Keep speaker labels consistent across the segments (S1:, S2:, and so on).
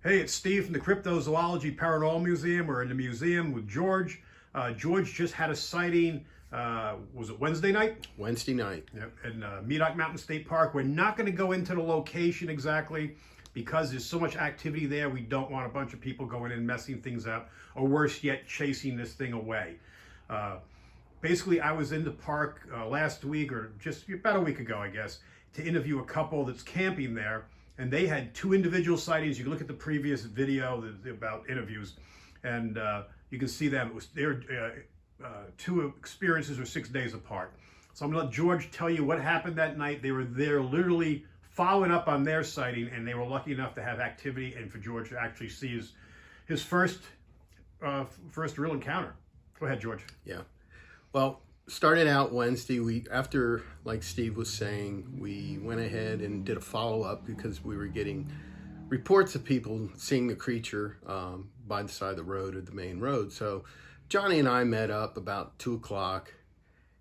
S1: Hey, it's Steve from the Cryptozoology Paranormal Museum. We're in the museum with George. George just had a sighting, was it Wednesday night?
S2: Wednesday night.
S1: Yep, in Medoc Mountain State Park. We're not going to go into the location exactly because there's so much activity there. We don't want a bunch of people going in messing things up, or worse yet, chasing this thing away. Uh, Basically, I was in the park last week, or just about a week ago, I guess, to interview a couple that's camping there, and they had two individual sightings. You can look at the previous video about interviews, and you can see them. It was their two experiences were 6 days apart. So I'm gonna let George tell you what happened that night. They were there literally following up on their sighting, and they were lucky enough to have activity and for George to actually see his first real encounter. Go ahead, George.
S2: Yeah. Well, started out Wednesday. After, like Steve was saying, we went ahead and did a follow-up because we were getting reports of people seeing the creature by the side of the road or the main road. So Johnny and I met up about 2 o'clock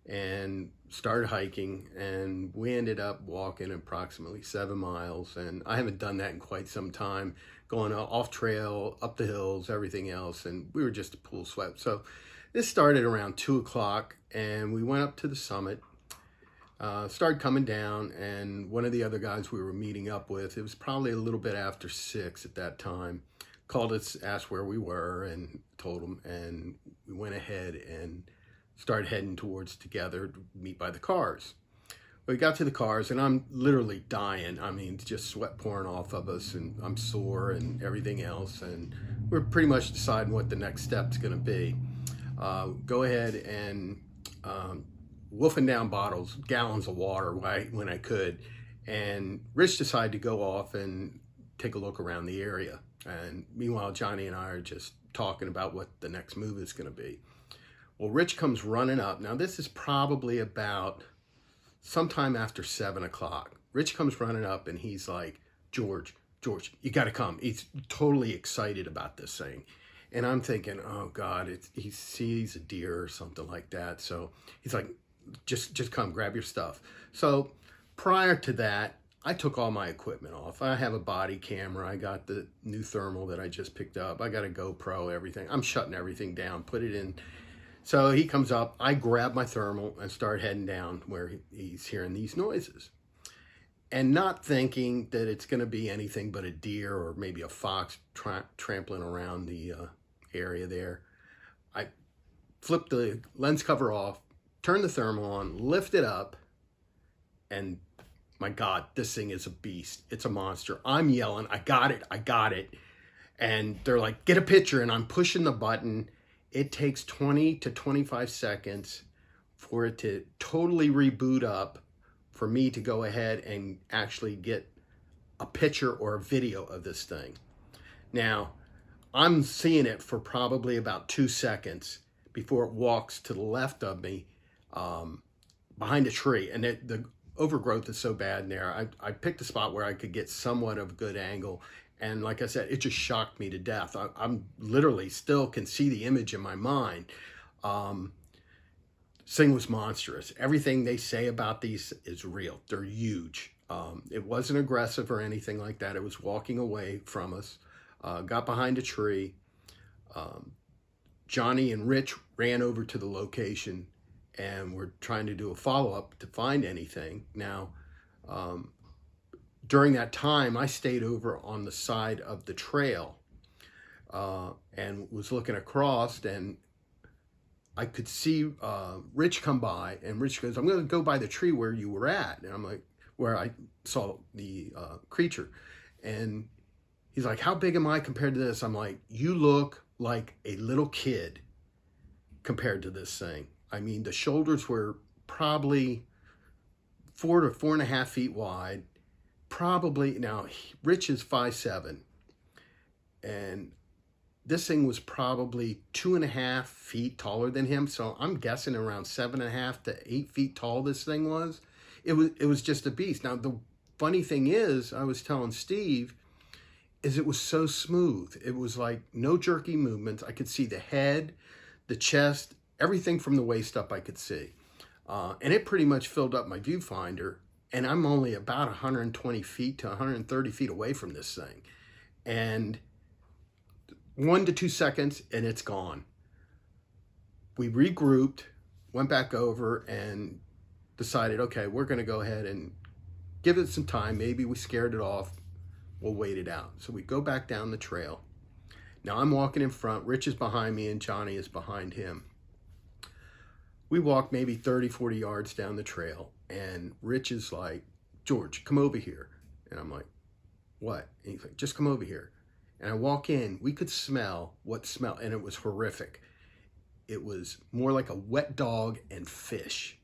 S2: and started hiking, and we ended up walking approximately 7 miles. And I haven't done that in quite some time, going off trail, up the hills, everything else. And we were just a pool sweat. So this started around 2 o'clock, and we went up to the summit, started coming down, and one of the other guys we were meeting up with, it was probably a little bit after 6 at that time, called us, asked where we were, and told him, and we went ahead and started heading towards together to meet by the cars. We got to the cars, and I'm literally dying. I mean, just sweat pouring off of us, and I'm sore and everything else, and we're pretty much deciding what the next step's going to be. Go ahead and wolfing down bottles, gallons of water when I could. And Rich decided to go off and take a look around the area. And meanwhile, Johnny and I are just talking about what the next move is going to be. Well, Rich comes running up. Now, this is probably about sometime after 7 o'clock. Rich comes running up and he's like, George, you got to come. He's totally excited about this thing. And I'm thinking, oh God, he sees a deer or something like that. So he's like, just come, grab your stuff. So prior to that, I took all my equipment off. I have a body camera. I got the new thermal that I just picked up. I got a GoPro, everything. I'm shutting everything down, put it in. So he comes up, I grab my thermal and start heading down where he's hearing these noises. And not thinking that it's going to be anything but a deer or maybe a fox trampling around the area there. I flip the lens cover off, turn the thermal on, lift it up, and my God, this thing is a beast. It's a monster. I'm yelling, I got it. And they're like, get a picture, and I'm pushing the button. It takes 20 to 25 seconds for it to totally reboot up, for me to go ahead and actually get a picture or a video of this thing. Now, I'm seeing it for probably about 2 seconds before it walks to the left of me behind a tree. And the overgrowth is so bad in there. I picked a spot where I could get somewhat of a good angle. And like I said, it just shocked me to death. I'm literally still can see the image in my mind. This thing was monstrous. Everything they say about these is real. They're huge. It wasn't aggressive or anything like that. It was walking away from us. Got behind a tree. Johnny and Rich ran over to the location, and we're trying to do a follow-up to find anything. Now, during that time, I stayed over on the side of the trail and was looking across, and I could see Rich come by, and Rich goes, I'm going to go by the tree where you were at. And I'm like, where I saw the creature. And he's like, how big am I compared to this? I'm like, you look like a little kid compared to this thing. I mean, the shoulders were probably 4 to 4.5 feet wide. Probably, now, Rich is 5'7", and this thing was probably 2.5 feet taller than him. So I'm guessing around 7.5 to 8 feet tall this thing was. It was just a beast. Now, the funny thing is, I was telling Steve, is it was so smooth. It was like no jerky movements. I could see the head, the chest, everything from the waist up I could see. And it pretty much filled up my viewfinder. And I'm only about 120 feet to 130 feet away from this thing. And 1 to 2 seconds and it's gone. We regrouped, went back over and decided, okay, we're going to go ahead and give it some time. Maybe we scared it off. We'll wait it out. So we go back down the trail. Now I'm walking in front. Rich is behind me and Johnny is behind him. We walk maybe 30, 40 yards down the trail and Rich is like, George, come over here. And I'm like, what? And he's like, just come over here. And I walk in, we could smell what smell, and it was horrific. It was more like a wet dog and fish,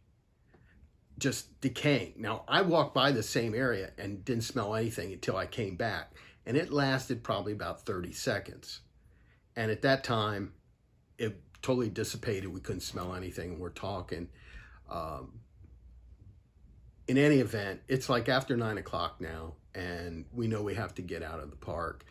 S2: just decaying. Now, I walked by the same area and didn't smell anything until I came back, and it lasted probably about 30 seconds. And at that time, it totally dissipated. We couldn't smell anything, and we're talking. In any event, it's like after 9 o'clock now, and we know we have to get out of the park.